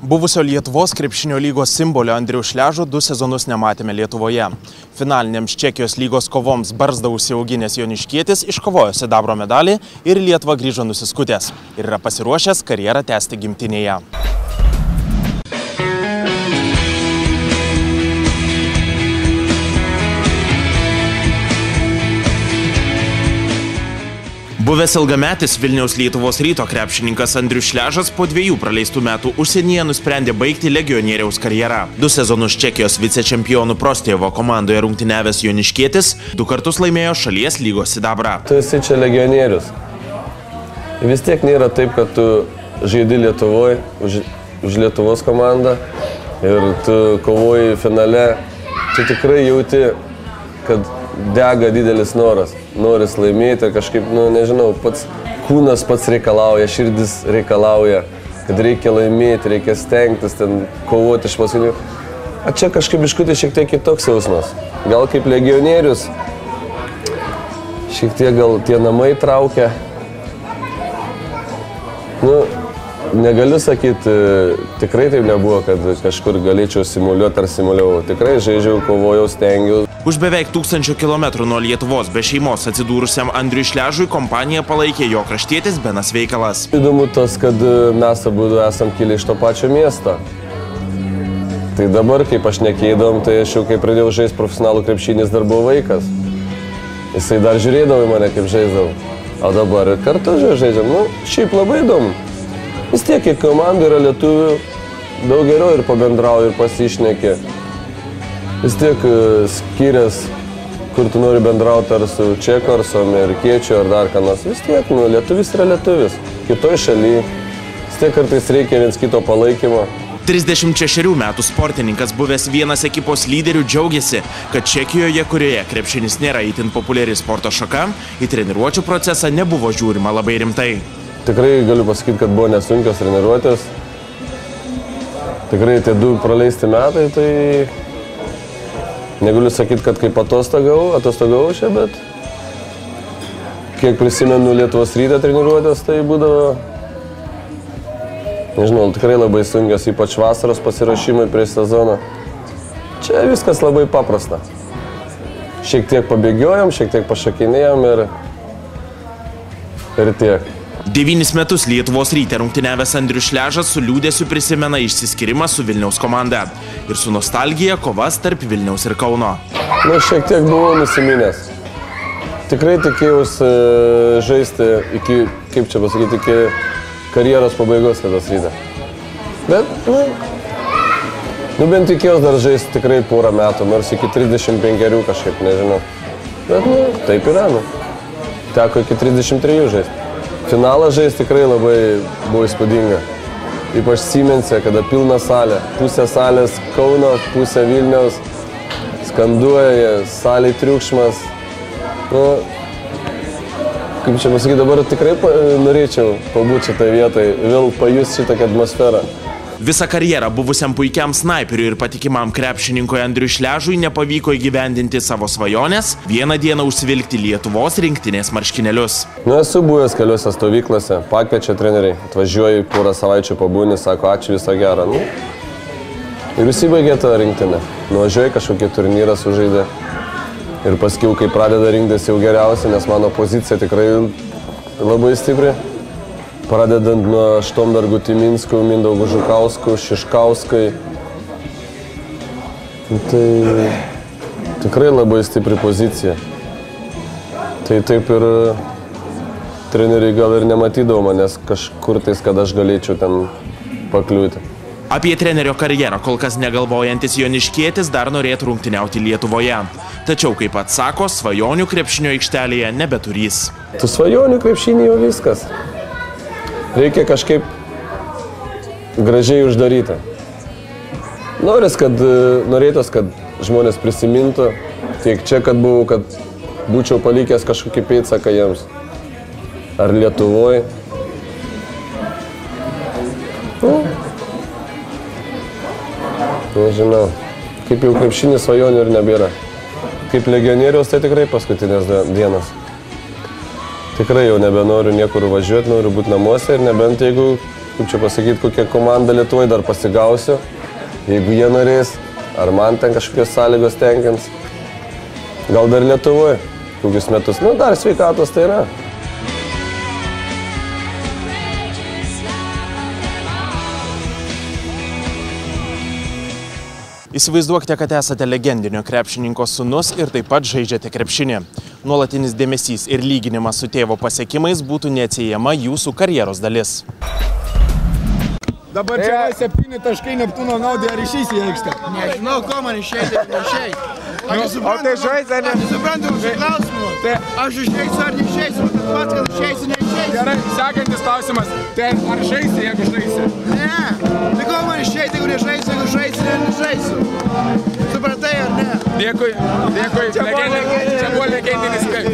Buvusio Lietuvos krepšinio lygos simbolio Andriaus Šležo 2 sezonus nematėme Lietuvoje. Finalinėms Čekijos lygos kovoms barzdą užsiauginęs joniškietis iškovojo sidabro medalį ir į Lietuvą grįžo nusiskutęs. Ir yra pasiruošęs karjerą tęsti gimtinėje. Buvęs ilgametis Vilniaus Lietuvos Ryto krepšininkas Andrius Šležas po 2 praleistų metų užsienyje nusprendė baigti legionieriaus karjerą. 2 sezonus Čekijos vicečempionų Prostėvo komandoje rungtyniavęs joniškietis 2 kartus laimėjo šalies lygos sidabrą. Tu esi čia legionierius. Vis tiek nėra taip, kad tu žaidi Lietuvoje už Lietuvos komandą ir tu kovoji finale. Tu tikrai jauti, kad dega didelis noras laimėti, kažkaip, nežinau, pats kūnas pats reikalauja, širdis reikalauja, kad reikia laimėti, reikia stengtis, ten kovoti iš paskutinių. A čia kažkaip biškutį šiek tiek kitoks jausmas. Gal kaip legionierius, šiek tiek gal tie namai traukia. Negaliu sakyti, tikrai taip nebuvo, kad kažkur galėčiau simuliuoti ar simuliavau. Tikrai žaidžiau, kovojau, stengiau. Už beveik 1000 kilometrų nuo Lietuvos be šeimos atsidūrusiam Andriui Šležui kompaniją palaikė jo kraštietis Benas Veikalas. Įdomu tas, kad mes abu esam kilę iš to pačio miesto. Tai dabar, kaip aš nekeidom, tai aš jau kai pradėjau žaisti profesionalų krepšinį, dar buvau vaikas. Jisai dar žiūrėdavo į mane, kaip žaisdavau. O dabar kartu žaidžiam. Šiaip labai įdomu. Vis tiek, kai komandų yra lietuvių, daug geriau ir pabendrauja, ir pasišnekė. Vis tiek skirias, kur tu nori bendrauti ar su čeku, ar su amerikiečiu, ar dar ką nors. Vis tiek, lietuvis yra lietuvis. Kitoj šalyje. Vis tiek kartais reikia viens kito palaikymo. 36 metų sportininkas, buvęs vienas ekipos lyderių, džiaugiasi, kad Čekijoje, kurioje krepšinis nėra itin populiari sporto šaka, į treniruočių procesą nebuvo žiūrima labai rimtai. Tikrai galiu pasakyti, kad buvo nesunkios treniruotės. Tikrai tie 2 praleisti metai, tai negaliu sakyti, kad kaip atostogavau čia, bet kiek prisimenu Lietuvos Ryto treniruotės, tai būdavo, nežinau, tikrai labai sunkios, ypač vasaros pasirašymai prieš sezoną. Čia viskas labai paprasta. Šiek tiek pabėgiojom, šiek tiek pašakinėjom ir tiek. 9 metus Lietuvos Ryte rungtyniavęs Andrius Šležas su liūdesiu prisimena išsiskyrimą su Vilniaus komanda ir su nostalgija kovas tarp Vilniaus ir Kauno. Šiek tiek buvau nusiminęs. Tikrai tikėjausi žaisti iki, kaip čia pasakyti, iki karjeros pabaigos Lietuvos Ryte. Bet, bent tikėjausi dar žaisti tikrai porą metų, nors iki 35 kažkaip, nežinau. Bet, taip yra, Teko iki 33 žaisti. Finalą žaisti tikrai labai buvo įspūdinga. Ypač Siemense, kada pilna salė. Pusė salės Kauno, pusė Vilniaus. Skanduoja, salėj triukšmas. Kaip čia pasakyti, dabar tikrai norėčiau pabūti šitą vietą, vėl pajust šitą atmosferą. Visą karjerą buvusiam puikiam snaiperiui ir patikimam krepšininkui Andriui Šležui nepavyko įgyvendinti savo svajonės, vieną dieną užsivilkti Lietuvos rinktinės marškinėlius. Esu buvęs keliose stovyklose, pakviečia treneriai, atvažiuoju porą savaičių pabūni, sako ačiū, viso gero. Ir įsibaigė tą rinktinę. Nuvažiuoju kažkokį turnyrą sužaidė. Ir paskiau, kai pradeda rinktis jau geriausia, nes mano pozicija tikrai labai stipri. Pradedant nuo Štombergų, Timinskų, Mindaugų, Žukauskų, Šiškauskai. Tai tikrai labai stipri pozicija. Tai taip ir treneriai gal ir nematydavo manęs kažkur tais, kad aš galėčiau ten pakliūti. Apie trenerio karjerą kol kas negalvojantis joniškietis dar norėtų rungtyniauti Lietuvoje. Tačiau, kaip pats sako, svajonių krepšinio aikštelėje nebeturys. Tu svajonių krepšinį jau viskas. Reikia kažkaip gražiai uždaryti. Norėtos, kad žmonės prisimintų, tiek čia, kad buvau, kad būčiau palikęs kažkokį pėdsaką jiems. Ar Lietuvoje. Nežinau. Kaip jau krepšinis svajonių ir nebėra. Kaip legionieriaus, tai tikrai paskutinės dienas. Tikrai jau nebenoriu niekur važiuoti, noriu būti namuose ir nebent jeigu kaip čia pasakyti, kokią komandą Lietuvoje dar pasigausiu, jeigu jie norės, ar man ten kažkokios sąlygos tenkins. Gal dar Lietuvoje, kokius metus, nu dar sveikatos tai yra. Įsivaizduokite, kad esate legendinio krepšininko sūnus ir taip pat žaidžiate krepšinį. Nuolatinis dėmesys ir lyginimas su tėvo pasiekimais būtų neatsiejama jūsų karjeros dalis. Dabar čia 7 taškai Neptūno naudai, ar išeisi į aikštę? Nežinau, ko man išeiti, ar neišeiti. Aš nesuprantu mūsų klausimų. Aš išeisiu ar neišeisiu, tas pats, kad išeisiu, neišeisiu. Gerai, sekantis klausimas. Tai ar žaisi, jeigu žaisi? Ne. Tai ko man išeiti, jeigu nežaisiu, jeigu žaisiu, nežaisiu. Supratai ar ne? Dėkui. Čia buvo legendinis kaip.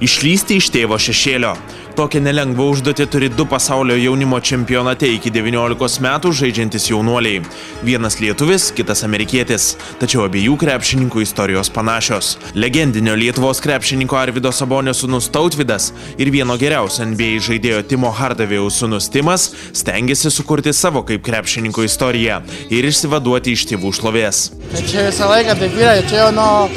Išlįsti iš tėvo šešėlio. Tokią nelengvą užduotį turi 2 pasaulio jaunimo čempionate iki 19 metų žaidžiantis jaunuoliai. Vienas lietuvis, kitas amerikietis. Tačiau abiejų krepšininkų istorijos panašios. Legendinio Lietuvos krepšininko Arvydo Sabonio sūnus Tautvydas ir vieno geriausio NBA žaidėjo Timo Hardavėjaus sūnus Timas stengiasi sukurti savo kaip krepšininko istoriją ir išsivaduoti iš tėvų šlovės. Čia visą laiką taip yra, čia jau nuo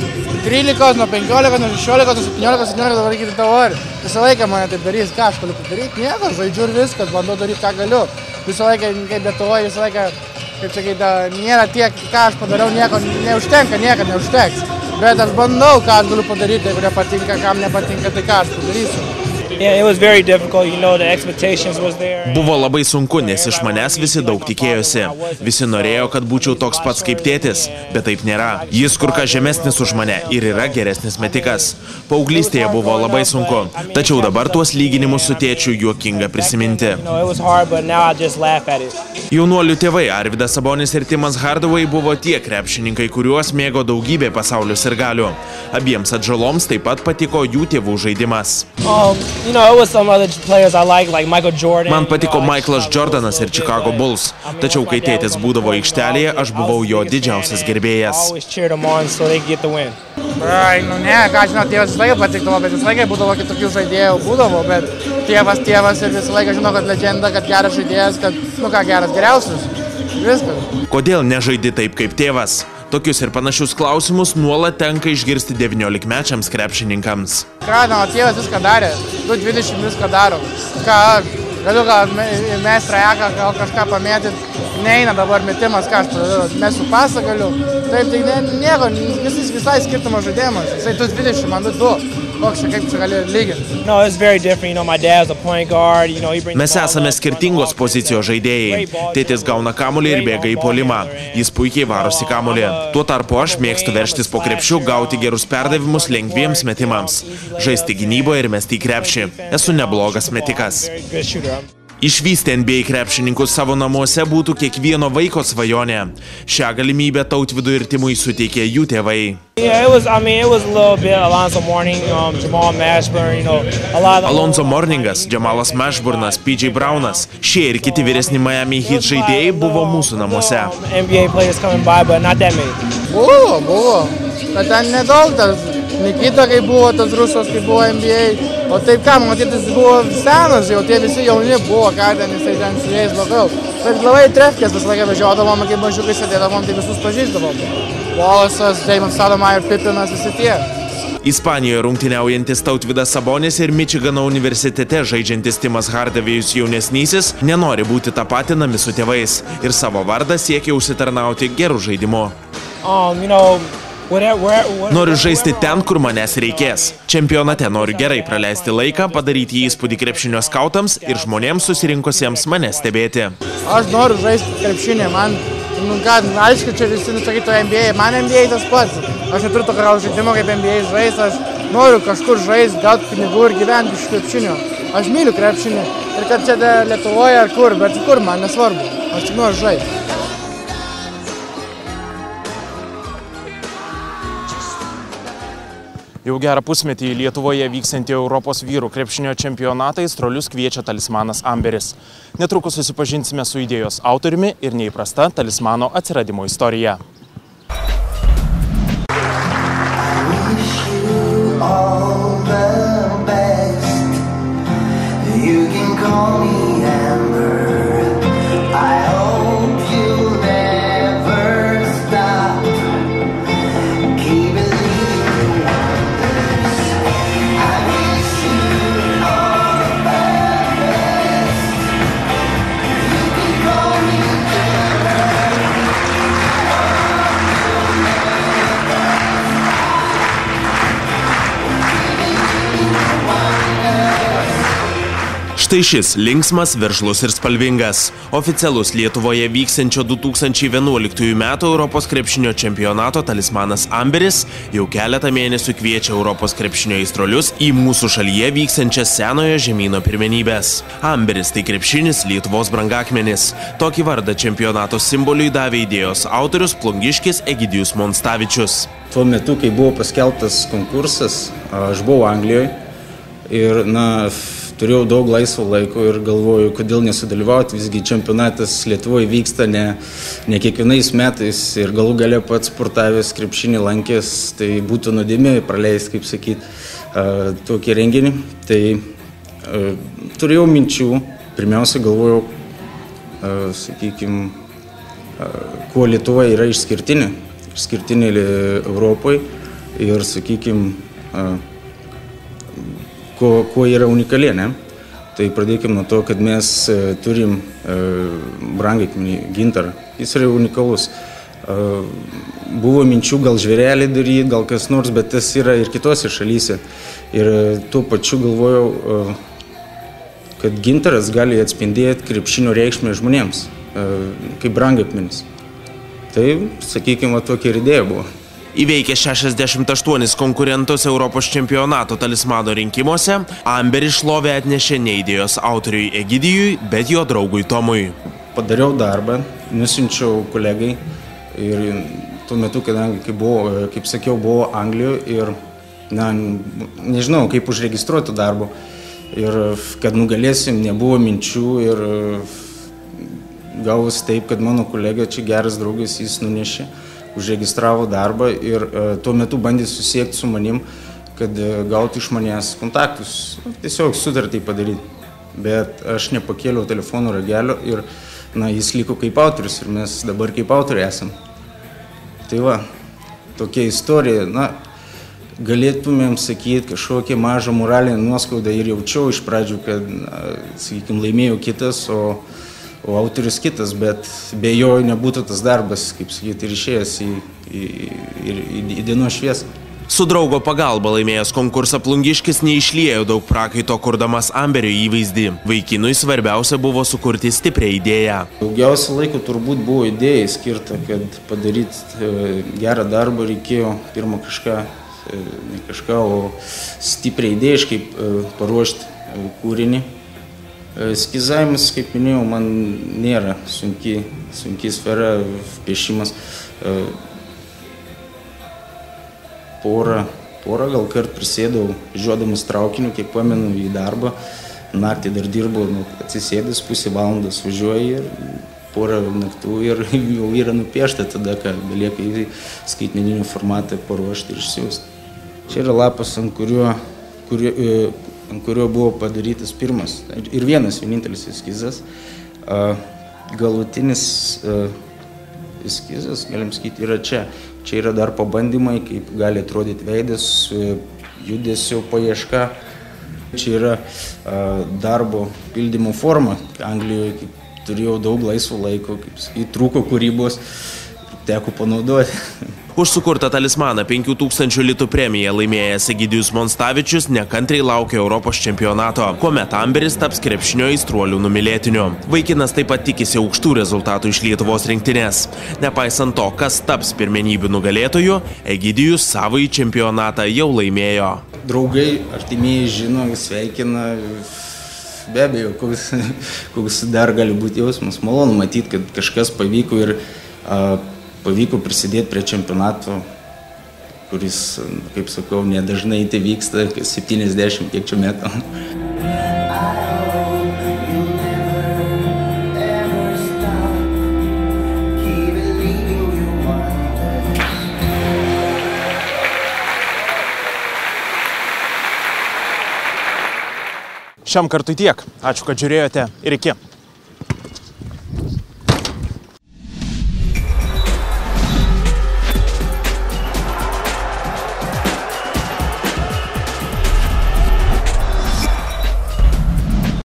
13, nuo 15, nuo 16, nuo 17, dabar iki dabar. Visą laiką mane taip darys, ką aš galiu padaryti, nieko, žaidžiu ir viskas, bandau daryti, ką galiu. Visą laiką, kaip Lietuvoje, visą laiką, kaip sakyti, nėra tiek, ką aš padariau, nieko neužtenka, niekad neužteks. Bet aš bandau, ką aš galiu padaryti, jeigu nepatinka, kam nepatinka, tai ką aš padarysiu. Buvo labai sunku, nes iš manęs visi daug tikėjosi. Visi norėjo, kad būčiau toks pats kaip tėtis, bet taip nėra. Jis kur kas žemesnis už mane ir yra geresnis metikas. Paauglystėje buvo labai sunku, tačiau dabar tuos lyginimus su tėčiu juokinga prisiminti. Jaunuolių tėvai Arvydas Sabonis ir Timas Hardavai buvo tie krepšininkai, kuriuos mėgo daugybė pasaulio sirgalių. Abiems atžaloms taip pat patiko jų tėvų žaidimas. Man patiko Michaelas Jordanas ir Chicago Bulls, tačiau kai tėtis būdavo aikštelėje, aš buvau jo didžiausias gerbėjas. Ne, ką žinau, tėvas visą laiką patikdavo, bet visą laiką būdavo kitokių žaidėjų, bet tėvas ir visą laiką žino, kad legenda, kad geras žaidėjas, kad, geras, geriausias, viskas. Kodėl nežaidi taip kaip tėvas? Tokius ir panašius klausimus nuolat tenka išgirsti 19-mečiams krepšininkams. Tėvas viską darė, 20 viską daro. Galiu mestrą eką, gal kažką pamėtyti, neina dabar metimas, ką aš padariau, mes su pasą galiu. Taip, tai nieko, visai skirtumo žaidėjimas, jisai 20, man 2. Koks čia, kaip čia gali lyginti? Mes esame skirtingos pozicijos žaidėjai. Tėtis gauna kamuolį ir bėga į puolimą. Jis puikiai varosi kamuolį. Tuo tarpu aš mėgstu veržtis po krepšiu, gauti gerus perdavimus lengviems metimams. Žaisti gynyboje ir mesti į krepšį. Esu neblogas metikas. Išvysti NBA krepšininkus savo namuose būtų kiekvieno vaiko svajonė. Šią galimybę Tautvydui ir Timui suteikė jų tėvai. Alonzo Mourningas, Jamalas Mashburnas, PJ Brownas, šie ir kiti vyresni Miami Heat žaidėjai buvo mūsų namuose. Buvo. Bet ten nedaug tas. Nikita, kai buvo tas Rusas, kai buvo NBA. O taip ką, matytis buvo senas, jau tie visi jauni buvo, ką ten jisai ten su jais blogiau. Bet labai trefkės visą laiką vežiodavom, kai mažiukai sėdėdavom, tai visus pažįsdavom. Wallace'as, Damon Stoudemire, Pippinas, visi tie. Ispanijoje rungtyniaujantis Tautvydas Sabonis ir Mičigano universitete žaidžiantis Timas Hardavėjus jaunesnysis nenori būti tapatinami su tėvais ir savo vardą siekia užsitarnauti gerų žaidimų. Noriu žaisti ten, kur manęs reikės. Čempionate noriu gerai praleisti laiką, padaryti įspūdį krepšinio skautams ir žmonėms susirinkusiems mane stebėti. Aš noriu žaisti krepšinį, aišku, čia visi nusakytų NBA, man NBA tas pats. Aš neturiu tokio žaidimo kaip NBA žaisti, aš noriu kažkur žaisti, gauti pinigų ir gyventi iš krepšinio. Aš myliu krepšinį ir kad čia Lietuvoje ar kur, bet kur man nesvarbu, aš tik noriu žaisti. Jau gerą pusmetį Lietuvoje vyksiantį Europos vyrų krepšinio čempionatą aistruolius kviečia talismanas Amberis. Netrukus susipažinsime su idėjos autoriumi ir neįprasta talismano atsiradimo istorija. all the best. You can call me Amber. I hope you'll never stop. Keep believing in wonders. I wish you all the best. You can call me Amber. Štai šis linksmas, veržlus ir spalvingas. Oficialus Lietuvoje vyksiančio 2011 metų Europos krepšinio čempionato talismanas Amberis jau keletą mėnesių kviečia Europos krepšinio aistruolius į mūsų šalyje vyksiančias senojo žemyno pirmenybes. Amberis tai krepšinis Lietuvos brangakmenis. Tokį vardą čempionato simboliui davė idėjos autorius plungiškis Egidijus Monstavičius. Tuo metu, kai buvo paskelbtas konkursas, aš buvau Anglijoje ir, turėjau daug laisvo laiko ir galvoju, kodėl nesudalyvauti, visgi čempionatas Lietuvoje vyksta ne kiekvienais metais ir galų gale pats sportavęs krepšinį lankęs, tai būtų nuodėmė praleisti, kaip sakyti, tokį renginį. Tai turėjau minčių, pirmiausia galvojau, sakykime, kuo Lietuva yra išskirtinė Europoje ir, sakykime, kuo yra unikali, ne? Tai pradėkime nuo to, kad mes turim brangakmenį gintarą. Jis yra unikalus. Buvo minčių gal žvėrelį daryti, gal kas nors, bet tas yra ir kitose šalyse. Ir tuo pačiu galvojau, kad gintaras gali atspindėti krepšinio reikšmę žmonėms, kaip brangakmenis. Tai, sakykime, tokia ir idėja buvo. Įveikė 68 konkurentus Europos čempionato talismano rinkimuose, Amberis šlovę atnešė ne idėjos autoriui Egidijui, bet jo draugui Tomui. Padariau darbą, nusiunčiau kolegai ir tuo metu, kadangi, kaip sakiau, buvau Anglijoje ir nežinau, kaip užregistruoti darbo. Ir kad nugalėsim, nebuvo minčių ir gavus taip, kad mano kolega, čia geras draugas, jis nunešė. Užregistravo darbą ir tuo metu bandė susiekti su manim, kad gauti iš manęs kontaktus, tiesiog sutartį padaryti. Bet aš nepakėliau telefonų ragelio ir jis liko kaip autorius ir mes dabar kaip autoriai esam. Tai va, tokia istorija, galėtumėm sakyti kažkokią mažą moralinę nuoskaudą ir jaučiau iš pradžių, kad, sakykime, laimėjo kitas, o autorius kitas, bet be jo nebūtų tas darbas, kaip sakyti, ir išėjęs į dienos šviesą. Su draugo pagalba laimėjęs konkursą plungiškis neišliejo daug prakaito, kurdamas Amberio įvaizdį. Vaikinui svarbiausia buvo sukurti stiprią idėją. Daugiausia laiko turbūt buvo idėjai skirta, kad padaryti gerą darbą reikėjo pirmą o stipriai idėjiškai paruošti kūrinį. Eskizavimas, kaip minėjau, man nėra sunki sfera, piešimas. Porą gal kart prisėdau, žiūrėdamas traukiniu, kiek pamenu, į darbą. Naktį dar dirbau, atsisėdęs, pusę valandos važiuoju ir porą naktų ir jau yra nupiešta tada, ką belieka į skaitmeninį formatą paruošti ir išsiųsti. Čia yra lapas, ant kurio buvo padarytas pirmas ir vienintelis eskizas. Galutinis eskizas, galim sakyti, yra čia. Čia yra dar pabandymai, kaip gali atrodyti veidas, judesio paieška. Čia yra darbo pildymo forma. Anglijoje turėjau daug laisvo laiko, trūko kūrybos, teko panaudoti. Už sukurtą talismaną 5000 litų premiją laimėjęs Egidijus Monstavičius nekantriai laukia Europos čempionato, kuomet Amberis taps krepšinio aistruolių numylėtiniu. Vaikinas taip pat tikisi aukštų rezultatų iš Lietuvos rinktinės. Nepaisant to, kas taps pirmenybių nugalėtojų, Egidijus savąjį čempionatą jau laimėjo. Draugai, artimieji žino, sveikina. Be abejo, koks dar gali būti jausmas. Malonu matyti, kad kažkas pavyko ir pavyko prisidėti prie čempionato, kuris, kaip sakau, nedažnai tai vyksta, 70 kiek čia metų. Šiam kartui tiek. Ačiū, kad žiūrėjote ir iki.